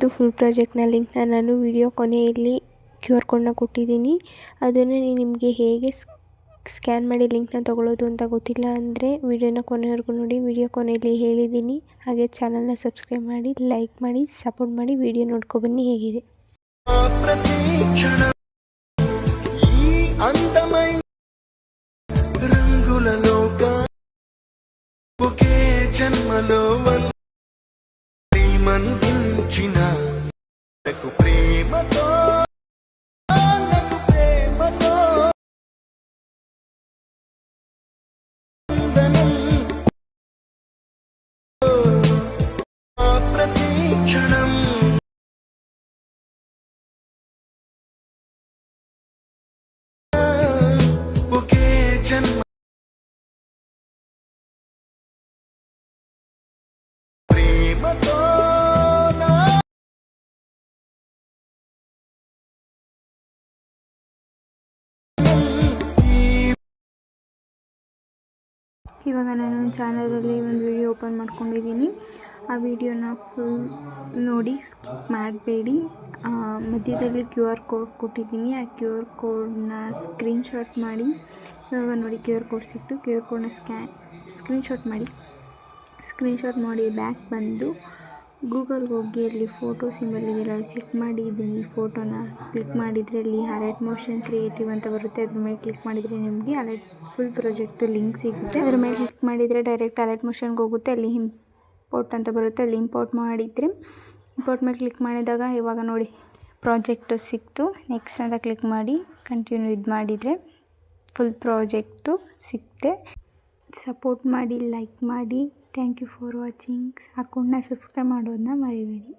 ಇದ್ರದ್ದು ಫುಲ್ ಪ್ರಾಜೆಕ್ಟ್ನ ಲಿಂಕ್ನ ನಾನು ವಿಡಿಯೋ ಕೊನೆಯಲ್ಲಿ QR ಕೋಡ್ನ ಕೊಟ್ಟಿದ್ದೀನಿ. ಅದನ್ನು ನಿಮಗೆ ಹೇಗೆ ಸ್ಕ್ಯಾನ್ ಮಾಡಿ ಲಿಂಕ್ನ ತೊಗೊಳ್ಳೋದು ಅಂತ ಗೊತ್ತಿಲ್ಲ ಅಂದರೆ ವಿಡಿಯೋನ ಕೊನೆವರೆಗೂ ನೋಡಿ. ವಿಡಿಯೋ ಕೊನೆಯಲ್ಲಿ ಹೇಳಿದ್ದೀನಿ. ಹಾಗೆ ಚಾನಲ್ನ ಸಬ್ಸ್ಕ್ರೈಬ್ ಮಾಡಿ, ಲೈಕ್ ಮಾಡಿ, ಸಪೋರ್ಟ್ ಮಾಡಿ. ವಿಡಿಯೋ ನೋಡ್ಕೊಬನ್ನಿ ಹೇಗಿದೆ. ప్రేమతో ప్రతీక్షణం ఒకే జన్మ ప్రేమతో ಇವಾಗ ನಾನು ಚಾನಲಲ್ಲಿ ಒಂದು ವಿಡಿಯೋ ಓಪನ್ ಮಾಡ್ಕೊಂಡಿದ್ದೀನಿ. ಆ ವಿಡಿಯೋನ ಫುಲ್ ನೋಡಿ, ಸ್ಕಿಪ್ ಮಾಡಬೇಡಿ. ಮಧ್ಯದಲ್ಲಿ QR ಕೋಡ್ ಕೊಟ್ಟಿದ್ದೀನಿ. ಆ QR ಕೋಡ್ನ ಸ್ಕ್ರೀನ್ಶಾಟ್ ಮಾಡಿ. ಇವಾಗ ನೋಡಿ QR ಕೋಡ್ ಸಿಕ್ತು. QR ಕೋಡ್ನ ಸ್ಕ್ರೀನ್ಶಾಟ್ ಮಾಡಿ ಬ್ಯಾಕ್ ಬಂದು ಗೂಗಲ್ಗೆ ಹೋಗಿ ಅಲ್ಲಿ ಫೋಟೋ ಸಿಂಬಲ್ ಇದೆಯಲ್ಲ ಅಲ್ಲಿ ಕ್ಲಿಕ್ ಮಾಡಿ. ಈ ಫೋಟೋನ ಕ್ಲಿಕ್ ಮಾಡಿದರೆ ಅಲ್ಲಿ ಅಲರ್ಟ್ ಮೋಷನ್ ಕ್ರಿಯೇಟಿವ್ ಅಂತ ಬರುತ್ತೆ. ಅದ್ರ ಮೇಲೆ ಕ್ಲಿಕ್ ಮಾಡಿದರೆ ನಿಮಗೆ ಅಲರ್ಟ್ ಫುಲ್ ಪ್ರಾಜೆಕ್ಟ್ದು ಲಿಂಕ್ ಸಿಗುತ್ತೆ. ಅದ್ರ ಮೇಲೆ ಕ್ಲಿಕ್ ಮಾಡಿದರೆ ಡೈರೆಕ್ಟ್ ಅಲರ್ಟ್ ಮೋಷನ್ಗೆ ಹೋಗುತ್ತೆ. ಅಲ್ಲಿ ಇಂಪೋರ್ಟ್ ಅಂತ ಬರುತ್ತೆ. ಅಲ್ಲಿ ಇಂಪೋರ್ಟ್ ಮಾಡಿದರೆ ಇಂಪೋರ್ಟ್ ಮೇಲೆ ಕ್ಲಿಕ್ ಮಾಡಿದಾಗ ಇವಾಗ ನೋಡಿ ಪ್ರಾಜೆಕ್ಟು ಸಿಕ್ತು. ನೆಕ್ಸ್ಟ್ ಅಂತ ಕ್ಲಿಕ್ ಮಾಡಿ ಕಂಟಿನ್ಯೂ ಮಾಡಿದರೆ ಫುಲ್ ಪ್ರಾಜೆಕ್ಟು ಸಿಕ್ತೆ. ಸಪೋರ್ಟ್ ಮಾಡಿ, ಲೈಕ್ ಮಾಡಿ. Thank you for watching. ಅಕೌಂಟ್ನ ಸಬ್ಸ್ಕ್ರೈಬ್ ಮಾಡೋದನ್ನ ಮರಿಬೇಡಿ.